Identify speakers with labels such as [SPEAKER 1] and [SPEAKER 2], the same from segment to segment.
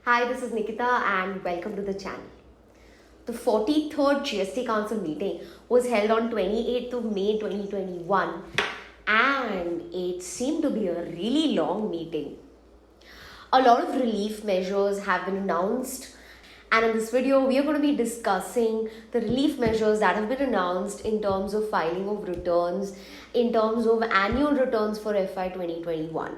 [SPEAKER 1] Hi, this is Nikita and welcome to the channel. The 43rd GST Council meeting was held on 28th of May 2021 and it seemed to be a really long meeting. A lot of relief measures have been announced, and in this video we are going to be discussing the relief measures that have been announced in terms of filing of returns, in terms of annual returns for FY 2021.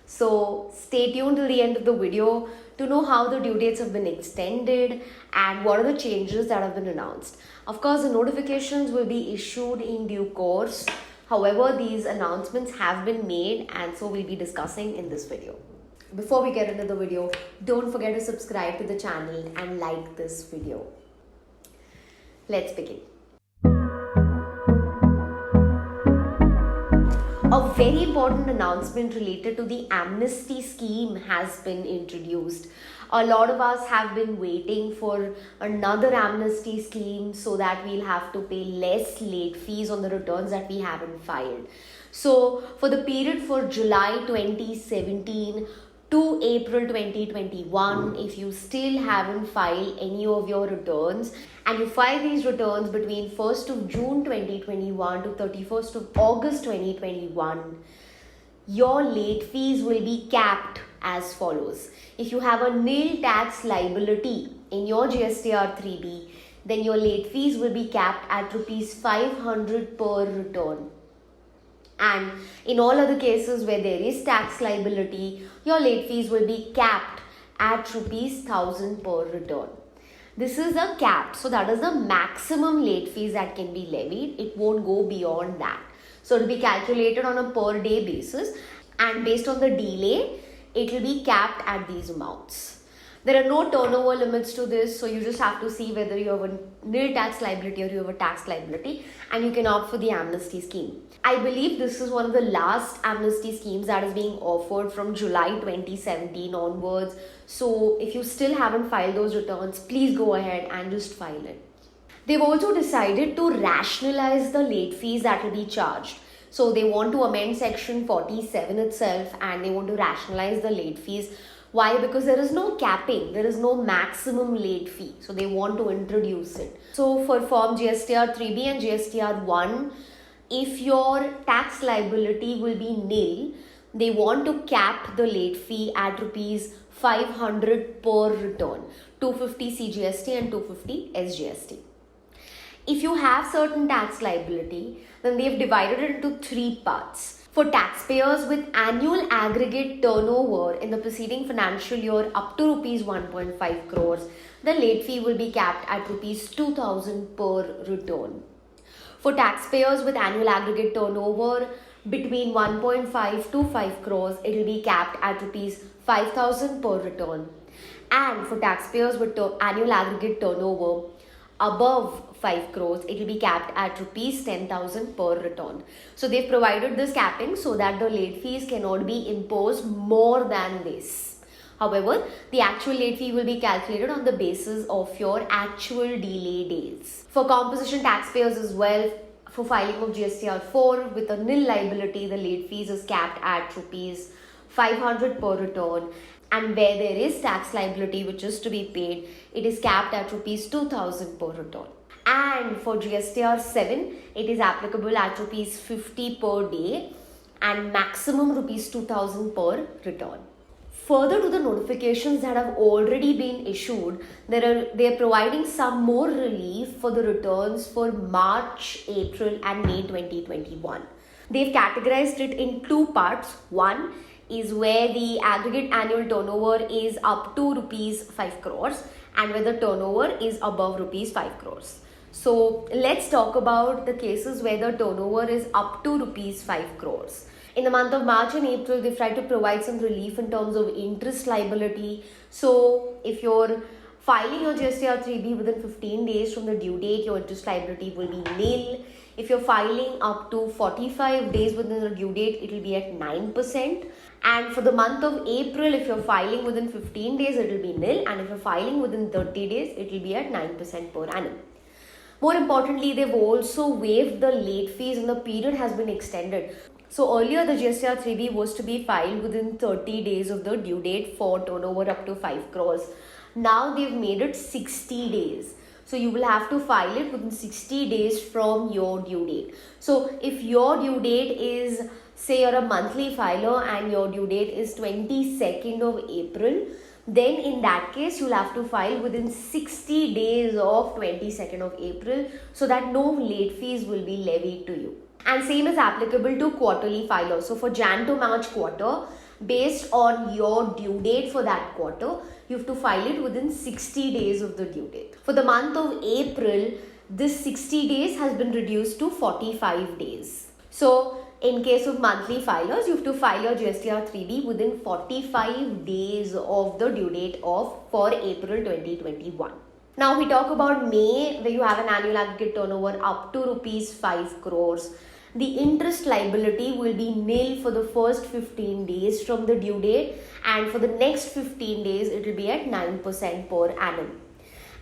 [SPEAKER 1] So stay tuned till the end of the video to know how the due dates have been extended and what are the changes that have been announced. Of course, the notifications will be issued in due course. However, these announcements have been made and so we'll be discussing in this video. Before we get into the video, don't forget to subscribe to the channel and like this video. Let's begin. A very important announcement related to the amnesty scheme has been introduced. A lot of us have been waiting for another amnesty scheme so that we'll have to pay less late fees on the returns that we haven't filed. So for the period for July 2017 to April 2021, if you still haven't filed any of your returns and you file these returns between 1st of June 2021 to 31st of August 2021, your late fees will be capped as follows. If you have a nil tax liability in your GSTR 3B, then your late fees will be capped at Rs 500 per return. And in all other cases where there is tax liability, your late fees will be capped at Rs 1000 per return. This is a cap, so that is the maximum late fees that can be levied. It won't go beyond that. So it will be calculated on a per day basis, and based on the delay, it will be capped at these amounts. There are no turnover limits to this, so you just have to see whether you have a nil tax liability or you have a tax liability, and you can opt for the amnesty scheme. I believe this is one of the last amnesty schemes that is being offered from July 2017 onwards. So if you still haven't filed those returns, please go ahead and just file it. They've also decided to rationalize the late fees that will be charged. So they want to amend section 47 itself and they want to rationalize the late fees. Why? Because there is no capping, there is no maximum late fee. So they want to introduce it. So for form GSTR 3B and GSTR 1, if your tax liability will be nil, they want to cap the late fee at Rs 500 per return, 250 CGST and 250 SGST. If you have certain tax liability, then they've divided it into three parts. For taxpayers with annual aggregate turnover in the preceding financial year up to Rs 1.5 crores, the late fee will be capped at Rs 2000 per return. For taxpayers with annual aggregate turnover between 1.5 to 5 crores, it will be capped at Rs 5,000 per return. And for taxpayers with annual aggregate turnover above 5 crores, it will be capped at Rs 10,000 per return. So they've provided this capping so that the late fees cannot be imposed more than this. However, the actual late fee will be calculated on the basis of your actual delay days. For composition taxpayers as well, for filing of GSTR 4 with a nil liability, the late fees is capped at Rs 500 per return. And where there is tax liability which is to be paid, it is capped at Rs 2000 per return. And for GSTR 7, it is applicable at Rs 50 per day and maximum Rs 2000 per return. Further to the notifications that have already been issued, they are providing some more relief for the returns for March, April and May 2021. They've categorized it in two parts. One is where the aggregate annual turnover is up to Rs 5 crores and where the turnover is above Rs 5 crores. So let's talk about the cases where the turnover is up to Rs 5 crores. In the month of March and April, they've tried to provide some relief in terms of interest liability. So if you're filing your GSTR 3B within 15 days from the due date, your interest liability will be nil. If you're filing up to 45 days within the due date, it will be at 9%. And for the month of April, if you're filing within 15 days, it will be nil. And if you're filing within 30 days, it will be at 9% per annum. More importantly, they've also waived the late fees and the period has been extended. So earlier the GSTR 3B was to be filed within 30 days of the due date for turnover up to 5 crores. Now they've made it 60 days. So you will have to file it within 60 days from your due date. So if your due date is, say you're a monthly filer and your due date is 22nd of April, then in that case you'll have to file within 60 days of 22nd of April so that no late fees will be levied to you. And same is applicable to quarterly filers. So for Jan to March quarter, based on your due date for that quarter, you have to file it within 60 days of the due date. For the month of April, this 60 days has been reduced to 45 days. So in case of monthly filers, you have to file your GSTR 3B within 45 days of the due date for April 2021. Now we talk about May, where you have an annual aggregate turnover up to rupees 5 crores. The interest liability will be nil for the first 15 days from the due date, and for the next 15 days it will be at 9% per annum.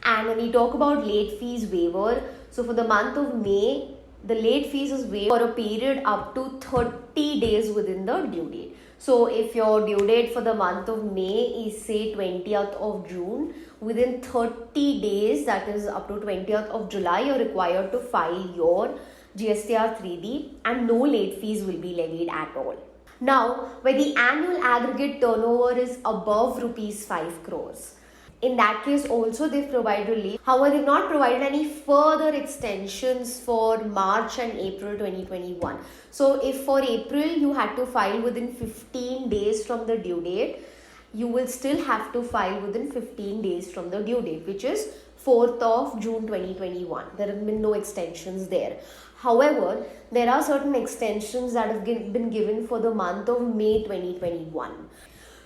[SPEAKER 1] And when we talk about late fees waiver, so for the month of May, the late fees is waived for a period up to 30 days within the due date. So if your due date for the month of May is say 20th of June, within 30 days, that is up to 20th of July, you're required to file your GSTR 3B and no late fees will be levied at all. Now, where the annual aggregate turnover is above rupees 5 crores, in that case also they've provided relief. However, they've not provided any further extensions for March and April 2021. So if for April you had to file within 15 days from the due date, you will still have to file within 15 days from the due date, which is 4th of June 2021. There have been no extensions there. However, there are certain extensions that have been given for the month of May 2021.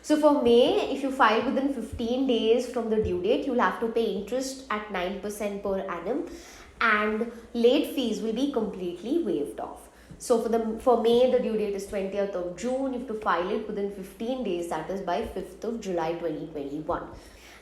[SPEAKER 1] So for May, if you file within 15 days from the due date, you'll have to pay interest at 9% per annum and late fees will be completely waived off. So for May, the due date is 20th of June. You have to file it within 15 days, that is by 5th of July 2021.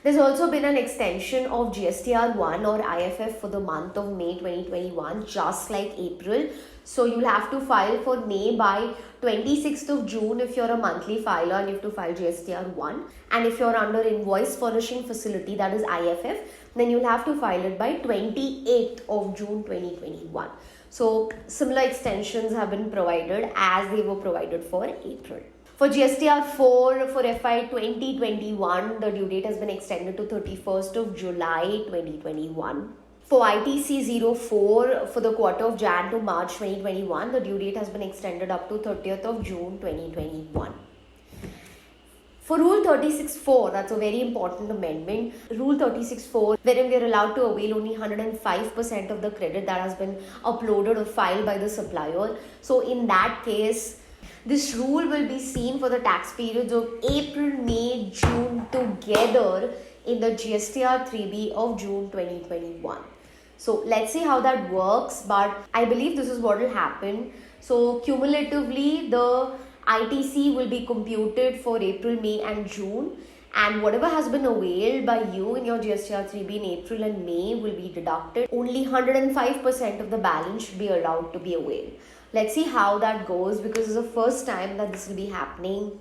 [SPEAKER 1] There's also been an extension of GSTR 1 or IFF for the month of May 2021, just like April. So you'll have to file for May by 26th of June if you're a monthly filer and you have to file GSTR 1. And if you're under invoice furnishing facility, that is IFF, then you'll have to file it by 28th of June 2021. So similar extensions have been provided as they were provided for April. For GSTR 4 for FY 2021, the due date has been extended to 31st of July 2021. For ITC 04 for the quarter of Jan to March 2021, the due date has been extended up to 30th of June 2021. For Rule 36.4, that's a very important amendment. Rule 36.4, wherein we are allowed to avail only 105% of the credit that has been uploaded or filed by the supplier. So in that case, this rule will be seen for the tax periods of April, May, June together in the GSTR 3B of June 2021. So let's see how that works, but I believe this is what will happen. So cumulatively, the ITC will be computed for April, May and June, and whatever has been availed by you in your GSTR 3B in April and May will be deducted. Only 105% of the balance should be allowed to be availed. Let's see how that goes, because it's the first time that this will be happening.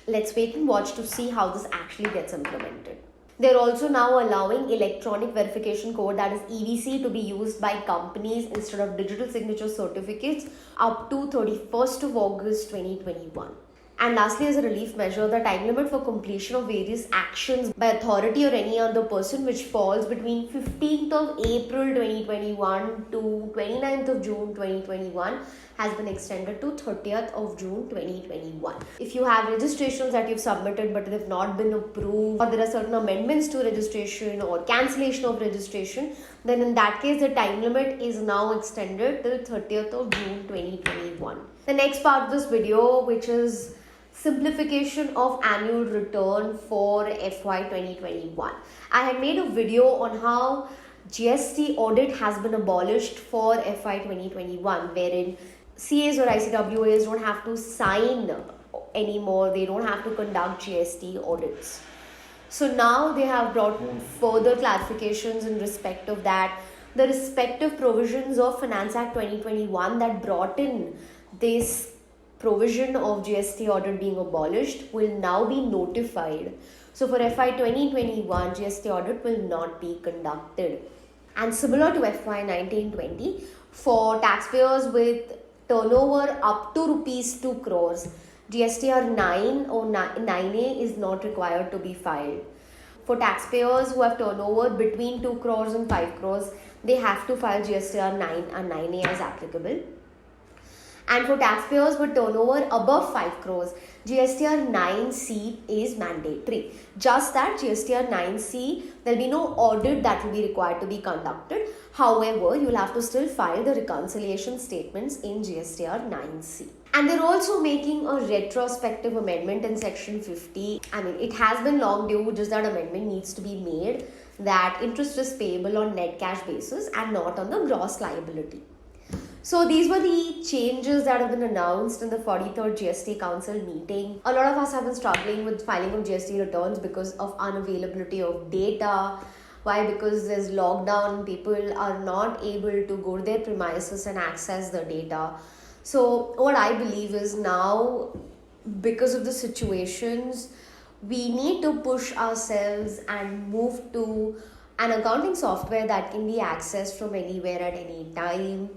[SPEAKER 1] Let's wait and watch to see how this actually gets implemented. They're also now allowing electronic verification code, that is EVC, to be used by companies instead of digital signature certificates up to 31st of August 2021. And lastly, as a relief measure, the time limit for completion of various actions by authority or any other person which falls between 15th of April 2021 to 29th of June 2021 has been extended to 30th of June 2021. If you have registrations that you've submitted but they've not been approved, or there are certain amendments to registration or cancellation of registration, then in that case the time limit is now extended till 30th of June 2021. The next part of this video, which is simplification of annual return for FY 2021. I had made a video on how GST audit has been abolished for FY 2021, wherein CAs or ICWAs don't have to sign anymore, they don't have to conduct GST audits. So now they have brought further clarifications in respect of that. The respective provisions of Finance Act 2021 that brought in this provision of GST audit being abolished will now be notified. So for FY 2021, GST audit will not be conducted. And similar to FY 1920, for taxpayers with turnover up to rupees 2 crores, GSTR 9 or 9A is not required to be filed. For taxpayers who have turnover between 2 crores and 5 crores, they have to file GSTR 9 and 9A as applicable. And for taxpayers with turnover above 5 crores, GSTR 9C is mandatory. Just that GSTR 9C, there will be no audit that will be required to be conducted. However, you'll have to still file the reconciliation statements in GSTR 9C. And they're also making a retrospective amendment in section 50. I mean, it has been long due, just that amendment needs to be made that interest is payable on net cash basis and not on the gross liability. So these were the changes that have been announced in the 43rd GST Council meeting. A lot of us have been struggling with filing of GST returns because of unavailability of data. Why? Because there's lockdown, people are not able to go to their premises and access the data. So what I believe is now, because of the situations, we need to push ourselves and move to an accounting software that can be accessed from anywhere at any time.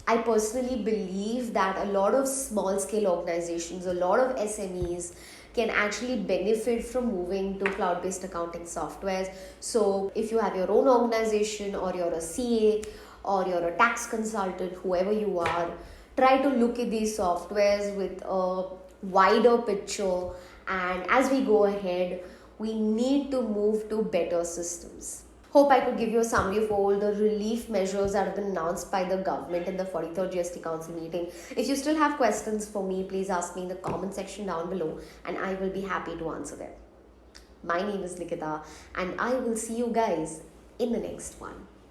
[SPEAKER 1] I personally believe that a lot of small scale organizations, a lot of SMEs can actually benefit from moving to cloud-based accounting softwares. So if you have your own organization, or you're a CA, or you're a tax consultant, whoever you are, try to look at these softwares with a wider picture. And as we go ahead, we need to move to better systems. Hope I could give you a summary of all the relief measures that have been announced by the government in the 43rd GST Council meeting. If you still have questions for me, please ask me in the comment section down below and I will be happy to answer them. My name is Nikita and I will see you guys in the next one.